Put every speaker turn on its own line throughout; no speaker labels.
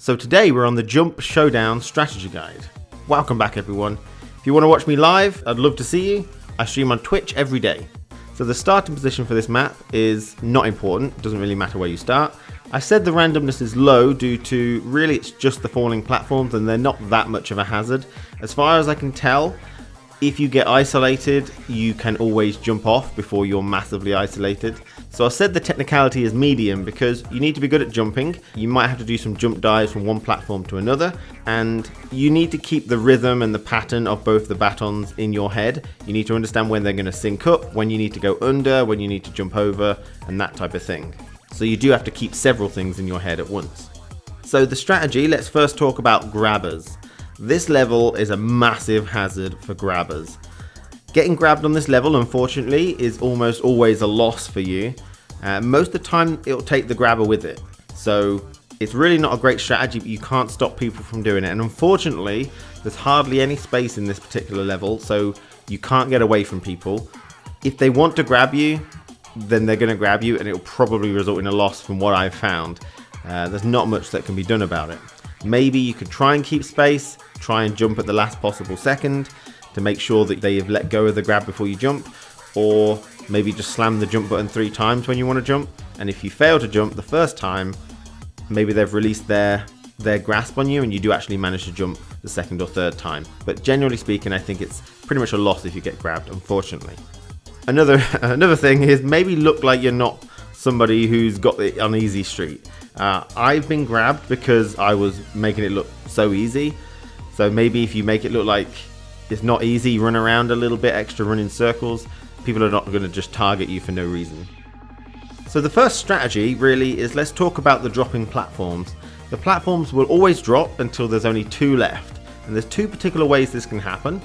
So today we're on the Jump Showdown strategy guide. Welcome back everyone. If you want to watch me live, I'd love to see you. I stream on Twitch every day. So the starting position for this map is not important, it doesn't really matter where you start. I said the randomness is low due to really it's just the falling platforms and they're not that much of a hazard. As far as I can tell, if you get isolated, you can always jump off before you're massively isolated. So I said the technicality is medium because you need to be good at jumping. You might have to do some jump dives from one platform to another, and you need to keep the rhythm and the pattern of both the batons in your head. You need to understand when they're going to sync up, when you need to go under, when you need to jump over, and that type of thing. So you do have to keep several things in your head at once. So the strategy, let's first talk about grabbers. This level is a massive hazard for grabbers. Getting grabbed on this level, unfortunately, is almost always a loss for you. Most of the time, it'll take the grabber with it. So it's really not a great strategy, but you can't stop people from doing it. And unfortunately, there's hardly any space in this particular level, so you can't get away from people. If they want to grab you, then they're going to grab you, and it'll probably result in a loss from what I've found. There's not much that can be done about it. Maybe you could try and keep space, try and jump at the last possible second to make sure that they have let go of the grab before you jump, or maybe just slam the jump button 3 times when you want to jump, and if you fail to jump the first time, maybe they've released their grasp on you and you do actually manage to jump the second or third time. But generally speaking, I think it's pretty much a loss if you get grabbed, unfortunately. Another thing is maybe look like you're not somebody who's got it on easy street. I've been grabbed because I was making it look so easy. So maybe if you make it look like it's not easy, run around a little bit extra, run in circles, people are not going to just target you for no reason. So the first strategy really is, let's talk about the dropping platforms. The platforms will always drop until there's only 2 left. And there's 2 particular ways this can happen.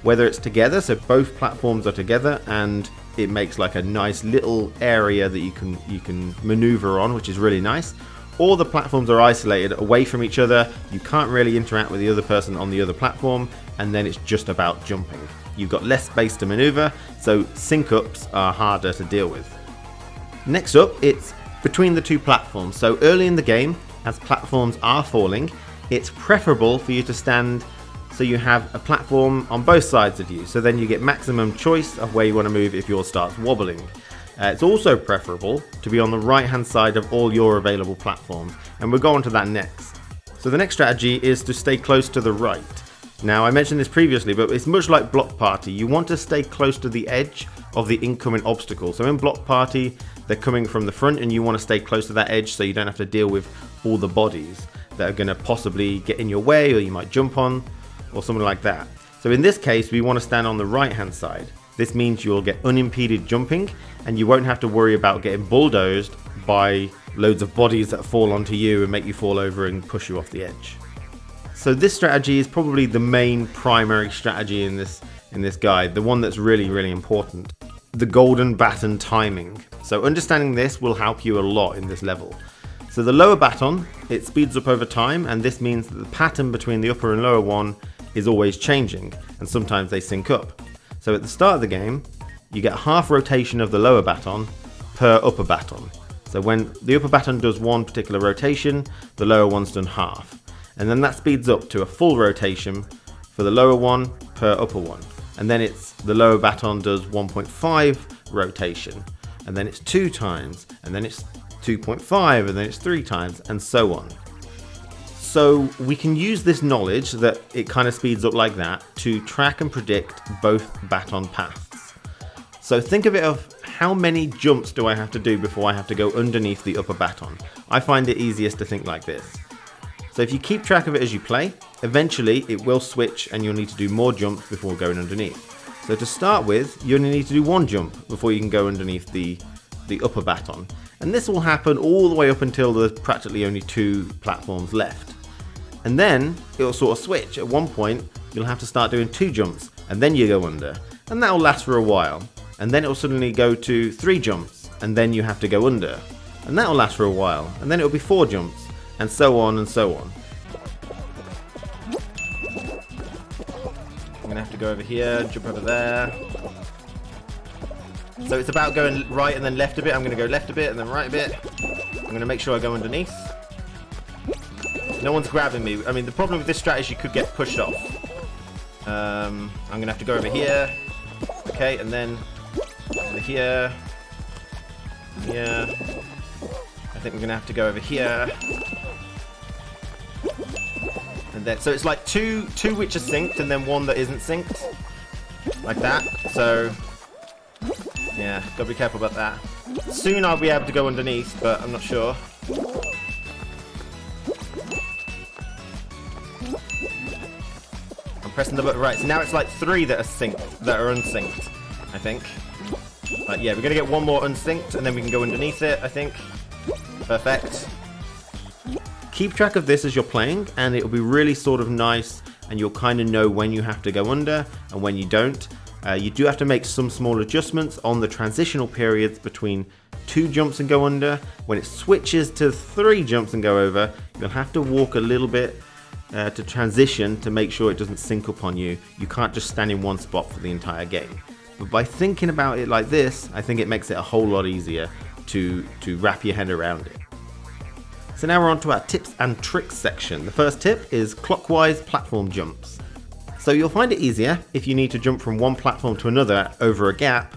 Whether it's together, so both platforms are together and it makes like a nice little area that you can maneuver on, which is really nice. Or the platforms are isolated away from each other, you can't really interact with the other person on the other platform, and then it's just about jumping. You've got less space to maneuver, so sync-ups are harder to deal with. Next up, it's between the 2 platforms. So early in the game, as platforms are falling, it's preferable for you to stand so you have a platform on both sides of you, so then you get maximum choice of where you want to move if yours starts wobbling. It's also preferable to be on the right hand side of all your available platforms, and we'll go on to that next. So the next strategy is to stay close to the right. Now I mentioned this previously, but it's much like Block Party. You want to stay close to the edge of the incoming obstacle. So in Block Party, they're coming from the front and you want to stay close to that edge so you don't have to deal with all the bodies that are going to possibly get in your way, or you might jump on, or something like that. So in this case, we want to stand on the right hand side. This means you'll get unimpeded jumping and you won't have to worry about getting bulldozed by loads of bodies that fall onto you and make you fall over and push you off the edge. So this strategy is probably the main primary strategy in this guide, the one that's really important. The golden baton timing. So understanding this will help you a lot in this level. So the lower baton, it speeds up over time, and this means that the pattern between the upper and lower one is always changing, and sometimes they sync up. So at the start of the game, you get half rotation of the lower baton per upper baton. So when the upper baton does one particular rotation, the lower one's done half. And then that speeds up to a full rotation for the lower one per upper one. And then it's the lower baton does 1.5 rotation, and then it's 2 times, and then it's 2.5, and then it's 3 times, and so on. So we can use this knowledge that it kind of speeds up like that to track and predict both baton paths. So think of it of how many jumps do I have to do before I have to go underneath the upper baton. I find it easiest to think like this. So if you keep track of it as you play, eventually it will switch and you'll need to do more jumps before going underneath. So to start with, you only need to do 1 jump before you can go underneath the upper baton. And this will happen all the way up until there's practically only 2 platforms left. And then it'll sort of switch. At one point, you'll have to start doing 2 jumps, and then you go under. And that'll last for a while. And then it'll suddenly go to 3 jumps, and then you have to go under. And that'll last for a while. And then it'll be 4 jumps, and so on and so on. I'm gonna have to go over here, jump over there. So it's about going right and then left a bit. I'm gonna go left a bit and then right a bit. I'm gonna make sure I go underneath. No one's grabbing me. I mean, the problem with this strategy could get pushed off. I'm going to have to go over here. Okay, and then over here. Yeah. I think we're going to have to go over here. And then, so it's like two which are synced and then one that isn't synced. Like that. So, yeah, got to be careful about that. Soon I'll be able to go underneath, but I'm not sure. I'm pressing the button right. So now it's like 3 that are synced, that are unsynced, I think. But yeah, we're going to get one more unsynced and then we can go underneath it, I think. Perfect. Keep track of this as you're playing and it'll be really sort of nice and you'll kind of know when you have to go under and when you don't. You do have to make some small adjustments on the transitional periods between 2 jumps and go under. When it switches to 3 jumps and go over, you'll have to walk a little bit to transition to make sure it doesn't sync up on you. You can't just stand in one spot for the entire game. But by thinking about it like this, I think it makes it a whole lot easier to wrap your head around it. So now we're on to our tips and tricks section. The first tip is clockwise platform jumps. So you'll find it easier if you need to jump from one platform to another over a gap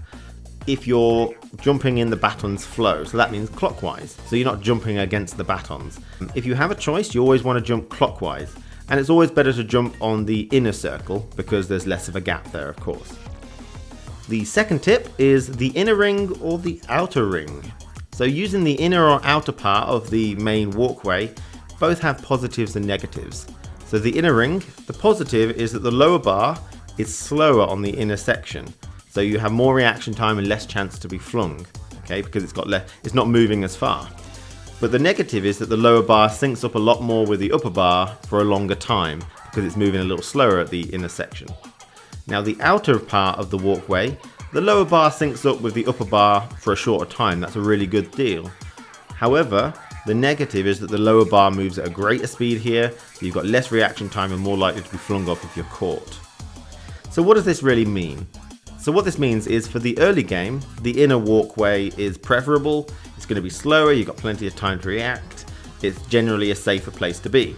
if you're jumping in the baton's flow. So that means clockwise. So you're not jumping against the batons. If you have a choice, you always want to jump clockwise. And it's always better to jump on the inner circle because there's less of a gap there, of course. The second tip is the inner ring or the outer ring. So using the inner or outer part of the main walkway, both have positives and negatives. So the inner ring, the positive is that the lower bar is slower on the inner section. So you have more reaction time and less chance to be flung, okay, because it's not moving as far. But the negative is that the lower bar syncs up a lot more with the upper bar for a longer time because it's moving a little slower at the inner section. Now the outer part of the walkway, the lower bar syncs up with the upper bar for a shorter time. That's a really good deal. However, the negative is that the lower bar moves at a greater speed here, so you've got less reaction time and more likely to be flung off if you're caught. So what does this really mean? So what this means is for the early game, the inner walkway is preferable. It's going to be slower, you've got plenty of time to react. It's generally a safer place to be.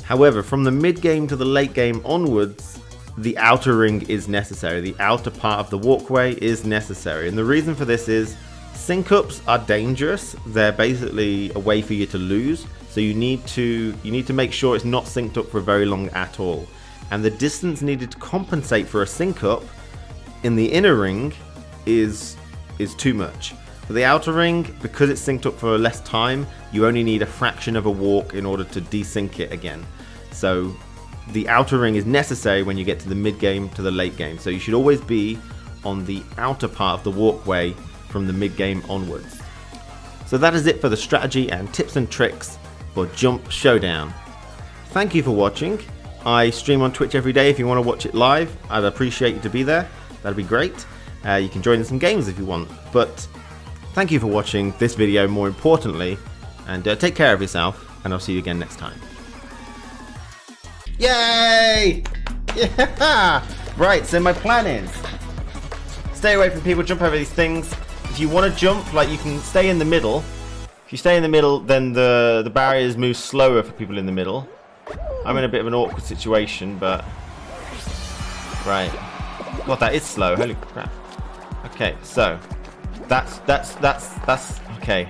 However, from the mid game to the late game onwards, the outer ring is necessary. The outer part of the walkway is necessary. And the reason for this is sync-ups are dangerous. They're basically a way for you to lose. So you need to make sure it's not synced up for very long at all. And the distance needed to compensate for a sync-up in the inner ring is too much. For the outer ring, because it's synced up for less time, you only need a fraction of a walk in order to desync it again. So the outer ring is necessary when you get to the mid game to the late game. So you should always be on the outer part of the walkway from the mid game onwards. So that is it for the strategy and tips and tricks for Jump Showdown. Thank you for watching. I stream on Twitch every day. If you want to watch it live, I'd appreciate you to be there. That'd be great. You can join in some games if you want. But thank you for watching this video more importantly. And take care of yourself. And I'll see you again next time. Yay! Yeah! Right, so my plan is stay away from people, jump over these things. If you want to jump, like you can stay in the middle. If you stay in the middle, then the barriers move slower for people in the middle. I'm in a bit of an awkward situation, but right. God, that is slow. Holy crap. Okay, so that's okay.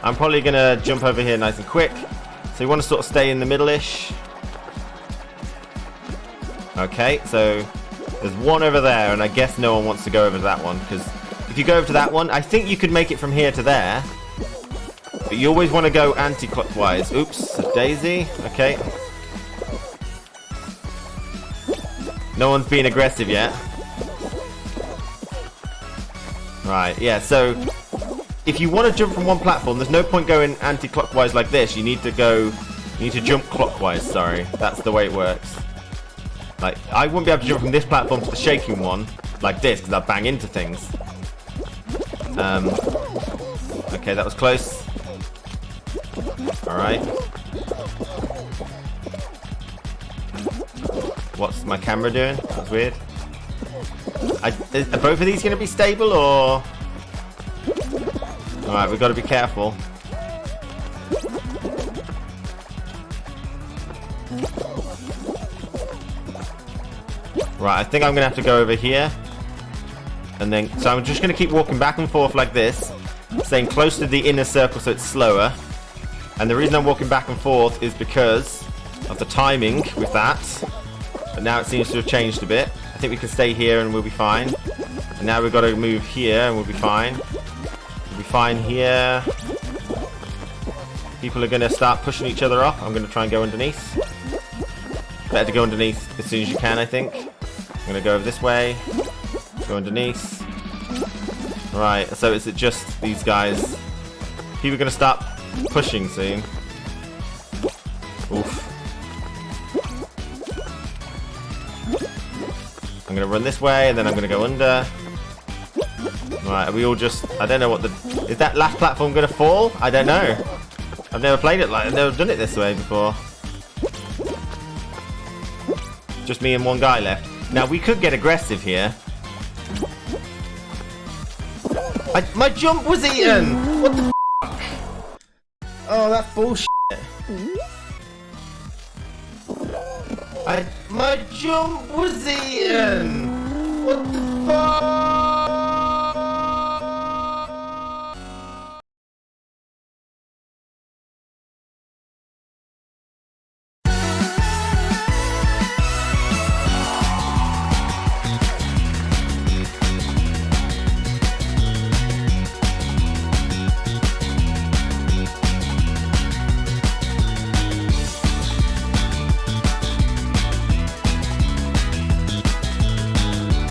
I'm probably gonna jump over here nice and quick. So you want to sort of stay in the middle-ish. Okay, so there's one over there, and I guess no one wants to go over to that one, because if you go over to that one, I think you could make it from here to there. But you always want to go anti-clockwise. Oops, a daisy. Okay. No one's being aggressive yet. Right, yeah, so if you want to jump from one platform, there's no point going anti-clockwise like this. You need to jump clockwise, sorry. That's the way it works. Like, I wouldn't be able to jump from this platform to the shaking one like this, because I'd bang into things. Okay, that was close. Alright. What's my camera doing? That's weird. Are both of these going to be stable, or...? Alright, we've got to be careful. Right, I think I'm gonna have to go over here. And then, so I'm just gonna keep walking back and forth like this, staying close to the inner circle so it's slower. And the reason I'm walking back and forth is because of the timing with that. But now it seems to have changed a bit. I think we can stay here and we'll be fine. And now we've got to move here and we'll be fine. We'll be fine here. People are going to start pushing each other off. I'm going to try and go underneath. Better to go underneath as soon as you can, I think. I'm going to go over this way. Go underneath. Right, so is it just these guys? People are going to start pushing soon. Oof. I'm going to run this way and then I'm going to go under. Right, are we all just... I don't know what the... Is that last platform going to fall? I don't know. I've never played it like... I've never done it this way before. Just me and one guy left. Now, we could get aggressive here. My jump was eaten! What the f***? Oh, that's bullshit. My jump was eaten! What the fuck?